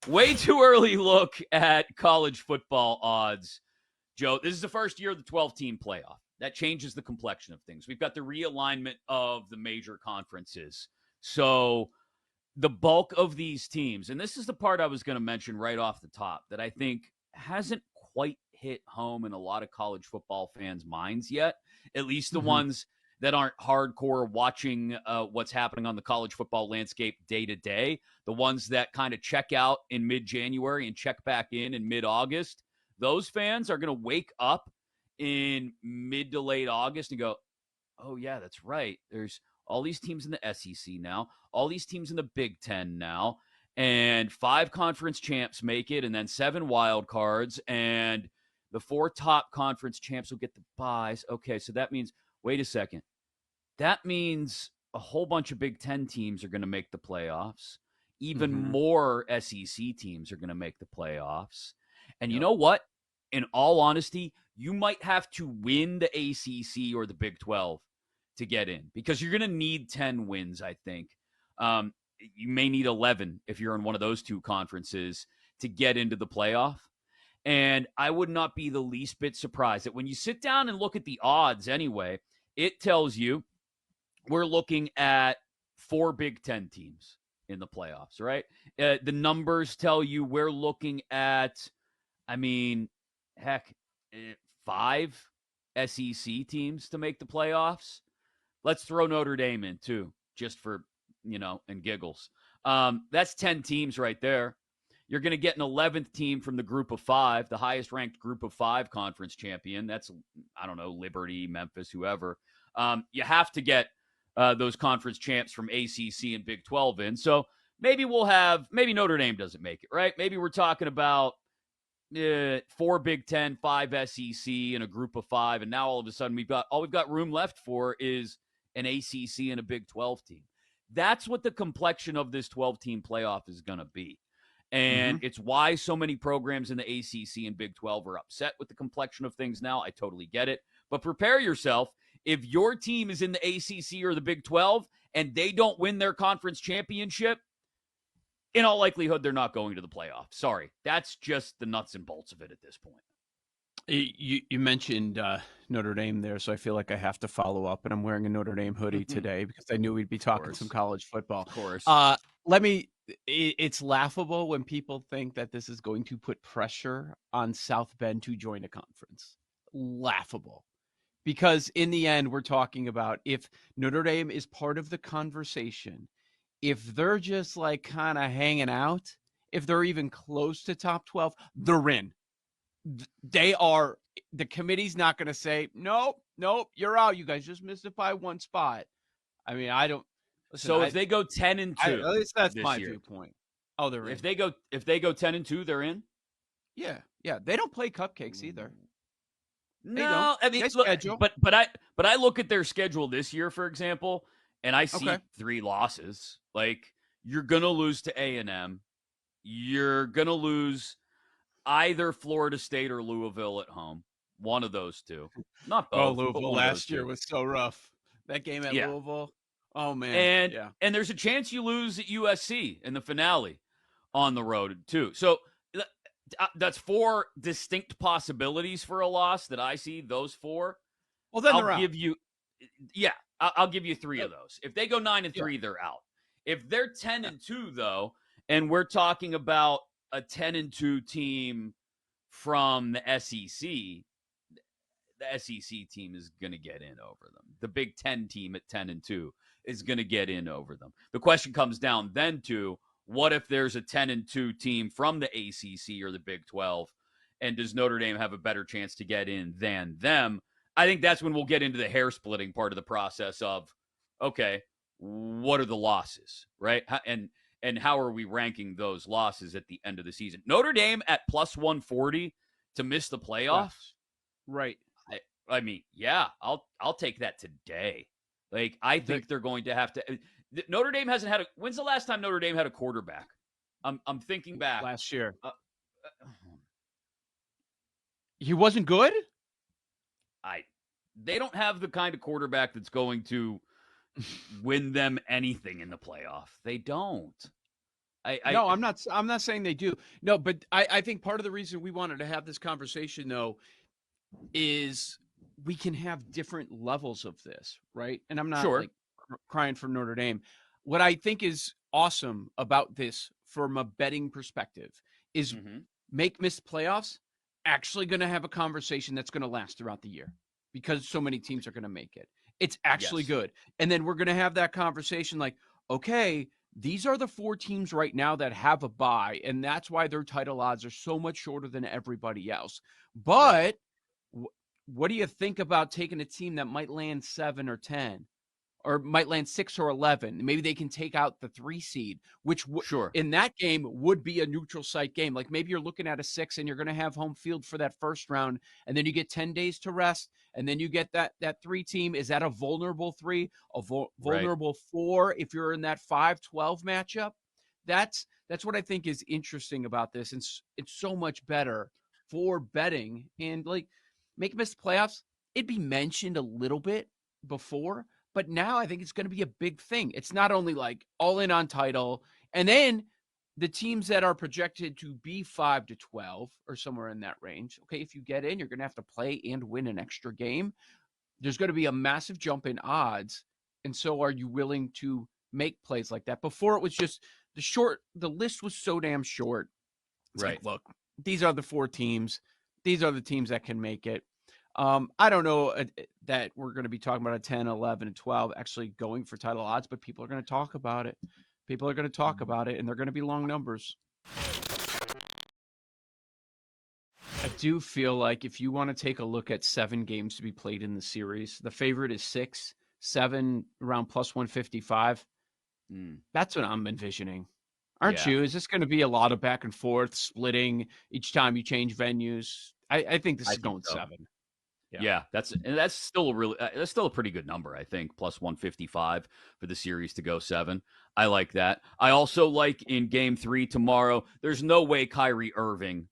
Way too early look at college football odds. Joe, this is the first year of the 12-team playoff. That changes the complexion of things. We've got the realignment of the major conferences. So the bulk of these teams, and this is the part I was going to mention right off the top that I think hasn't quite hit home in a lot of college football fans' minds yet, at least the ones that aren't hardcore watching what's happening on the college football landscape day to day, the ones that kind of check out in mid-January and check back in mid-August. Those fans are going to wake up in mid to late August and go, oh, yeah, that's right. There's all these teams in the SEC now, all these teams in the Big Ten now, and 5 conference champs make it, and then 7 wild cards, and the 4 top conference champs will get the buys. Okay, so that means, wait a second. That means a whole bunch of Big Ten teams are going to make the playoffs. Even more SEC teams are going to make the playoffs. And you know what? In all honesty, you might have to win the ACC or the Big 12 to get in because you're going to need 10 wins, I think. You may need 11 if you're in one of those 2 conferences to get into the playoff. And I would not be the least bit surprised that when you sit down and look at the odds anyway, it tells you we're looking at 4 Big Ten teams in the playoffs, right? The numbers tell you we're looking at, I mean, heck, 5 SEC teams to make the playoffs. Let's throw Notre Dame in too, just for, and giggles. That's 10 teams right there. You're going to get an 11th team from the group of 5, the highest ranked group of 5 conference champion. That's, I don't know, Liberty, Memphis, whoever. You have to get those conference champs from ACC and Big 12 in. So maybe maybe Notre Dame doesn't make it, right? Maybe we're talking about 4 Big Ten, 5 SEC, and a group of 5. And now all of a sudden we've got room left for is an ACC and a Big 12 team. That's what the complexion of this 12-team playoff is going to be. And it's why so many programs in the ACC and Big 12 are upset with the complexion of things now. I totally get it. But prepare yourself. If your team is in the ACC or the Big 12 and they don't win their conference championship, in all likelihood, they're not going to the playoffs. Sorry. That's just the nuts and bolts of it at this point. You mentioned Notre Dame there, so I feel like I have to follow up, and I'm wearing a Notre Dame hoodie today because I knew we'd be talking some college football. Of course. It's laughable when people think that this is going to put pressure on South Bend to join a conference. Laughable. Because in the end, we're talking about if Notre Dame is part of the conversation, if they're just like kind of hanging out, if they're even close to top 12, they're in. They are. The committee's not going to say, nope, you're out. You guys just missed it by 1 spot. I mean, I don't. Listen, so if they go 10-2, at least that's my year, viewpoint. Oh, they're in. If they go 10-2, they're in. Yeah. They don't play cupcakes either. No, I mean, look, but I look at their schedule this year, for example, and I see 3 losses. Like, you're gonna lose to A&M. You're gonna lose either Florida State or Louisville at home. One of those 2. Not both. Oh, Louisville last year was so rough. That game at Louisville. Oh, man. And there's a chance you lose at USC in the finale on the road, too. So that's 4 distinct possibilities for a loss that I see, those 4. Well, then I'll give you 3 of those. If they go 9-3, they're out. If they're 10-2, though, and we're talking about a 10-2 team from the SEC, the SEC team is going to get in over them. The Big Ten team at 10-2 is going to get in over them. The question comes down then to, what if there's a 10-2 team from the ACC or the Big 12, and does Notre Dame have a better chance to get in than them? I think that's when we'll get into the hair-splitting part of the process of, okay, what are the losses, right? And how are we ranking those losses at the end of the season? Notre Dame at plus 140 to miss the playoffs? Yes. Right. I mean, yeah, I'll take that today. Like, I think they're going to have to. Notre Dame hasn't had when's the last time Notre Dame had a quarterback? I'm thinking back. Last year. He wasn't good? They don't have the kind of quarterback that's going to win them anything in the playoff. They don't. No, I'm not. I'm not saying they do. No, but I think part of the reason we wanted to have this conversation, though, is we can have different levels of this, right? And I'm not Sure. like crying for Notre Dame. What I think is awesome about this from a betting perspective is make missed playoffs actually going to have a conversation that's going to last throughout the year because so many teams are going to make it. It's actually Yes. good. And then we're going to have that conversation like, okay, these are the 4 teams right now that have a bye, and that's why their title odds are so much shorter than everybody else. But what do you think about taking a team that might land 7 or 10 or might land 6 or 11? Maybe they can take out the 3 seed, which Sure. in that game would be a neutral site game. Like maybe you're looking at a 6 and you're going to have home field for that first round, and then you get 10 days to rest, and then you get that 3 team. Is that a vulnerable 3, a vulnerable 4 if you're in that 5-12 matchup? That's what I think is interesting about this, and it's so much better for betting. And like make missed playoffs, it'd be mentioned a little bit before, but now I think it's going to be a big thing. It's not only like all in on title, and then the teams that are projected to be 5-12 or somewhere in that range. Okay, if you get in, you're going to have to play and win an extra game. There's going to be a massive jump in odds. And so are you willing to make plays like that? Before it was just the list was so damn short. It's like, look, these are the 4 teams. These are the teams that can make it. I don't know that we're going to be talking about a 10, 11, and 12 actually going for title odds, but people are going to talk about it. People are going to talk about it, and they're going to be long numbers. I do feel like if you want to take a look at 7 games to be played in the series, the favorite is 6, 7 around plus 155. That's what I'm envisioning. Aren't you? Is this going to be a lot of back and forth, splitting each time you change venues? I think this is going 7. Yeah, that's still a pretty good number, I think, plus 155 for the series to go 7. I like that. I also like in game 3 tomorrow, there's no way Kyrie Irving.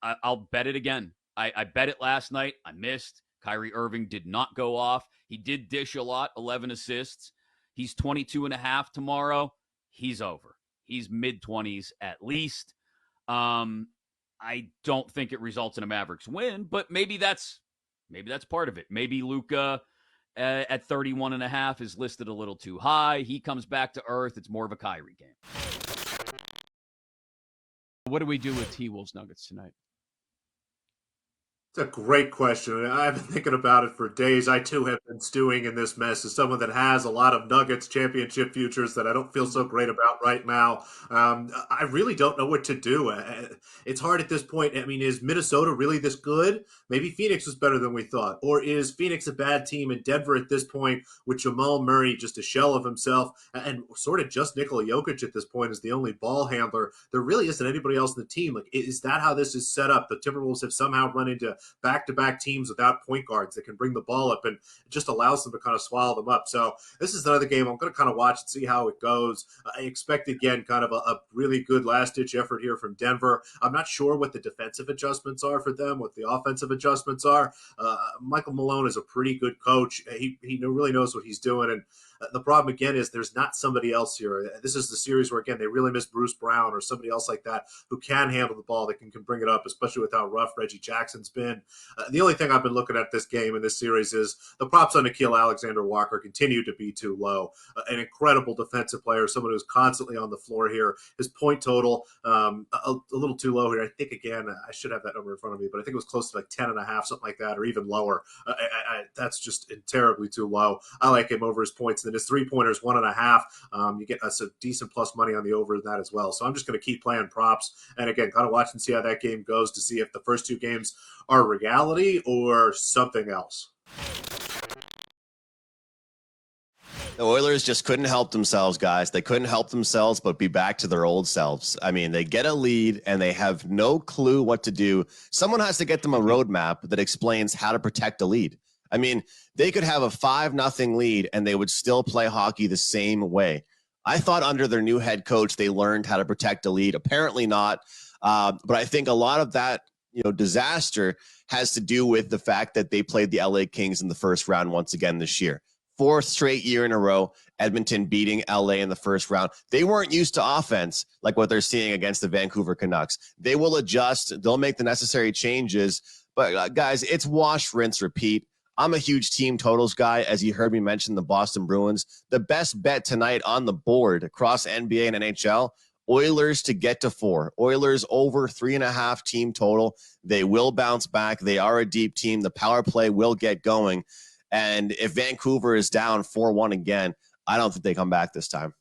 I'll bet it again. I bet it last night. I missed. Kyrie Irving did not go off. He did dish a lot, 11 assists. He's 22.5 tomorrow. He's over. He's mid-20s at least. I don't think it results in a Mavericks win, but maybe that's part of it. Maybe Luka at 31.5 is listed a little too high. He comes back to earth. It's more of a Kyrie game. What do we do with T-Wolves Nuggets tonight? It's a great question. I've been thinking about it for days. I, too, have been stewing in this mess as someone that has a lot of Nuggets championship futures that I don't feel so great about right now. I really don't know what to do. It's hard at this point. I mean, is Minnesota really this good? Maybe Phoenix was better than we thought. Or is Phoenix a bad team and Denver at this point with Jamal Murray just a shell of himself and sort of just Nikola Jokic at this point is the only ball handler? There really isn't anybody else in the team. Like, is that how this is set up? The Timberwolves have somehow run into back-to-back teams without point guards that can bring the ball up, and it just allows them to kind of swallow them up. So this is another game I'm going to kind of watch and see how it goes. I expect, again, kind of a really good last-ditch effort here from Denver. I'm not sure what the defensive adjustments are for them, what the offensive adjustments are. Michael Malone is a pretty good coach. He really knows what he's doing, and the problem, again, is there's not somebody else here. This is the series where, again, they really miss Bruce Brown or somebody else like that who can handle the ball, that can bring it up, especially with how rough Reggie Jackson's been. The only thing I've been looking at this game in this series is the props on Nickeil Alexander-Walker continue to be too low. An incredible defensive player, someone who's constantly on the floor here. His point total, a little too low here. I think, again, I should have that number in front of me, but I think it was close to like 10.5, something like that, or even lower. That's just terribly too low. I like him over his points. And then his 3-pointers, 1.5. You get us a decent plus money on the over in that as well. So I'm just going to keep playing props. And again, kind of watch and see how that game goes to see if the first 2 games are reality or something else. The Oilers just couldn't help themselves, guys. They couldn't help themselves but be back to their old selves. I mean, they get a lead and they have no clue what to do. Someone has to get them a roadmap that explains how to protect a lead. I mean, they could have a 5-0 lead and they would still play hockey the same way. I thought under their new head coach, they learned how to protect a lead. Apparently not. But I think a lot of that, disaster has to do with the fact that they played the LA Kings in the first round once again this year. 4th straight year in a row, Edmonton beating LA in the first round. They weren't used to offense like what they're seeing against the Vancouver Canucks. They will adjust. They'll make the necessary changes. But guys, it's wash, rinse, repeat. I'm a huge team totals guy, as you heard me mention the Boston Bruins. The best bet tonight on the board across NBA and NHL, Oilers to get to 4. Oilers over 3.5 team total. They will bounce back. They are a deep team. The power play will get going. And if Vancouver is down 4-1 again, I don't think they come back this time.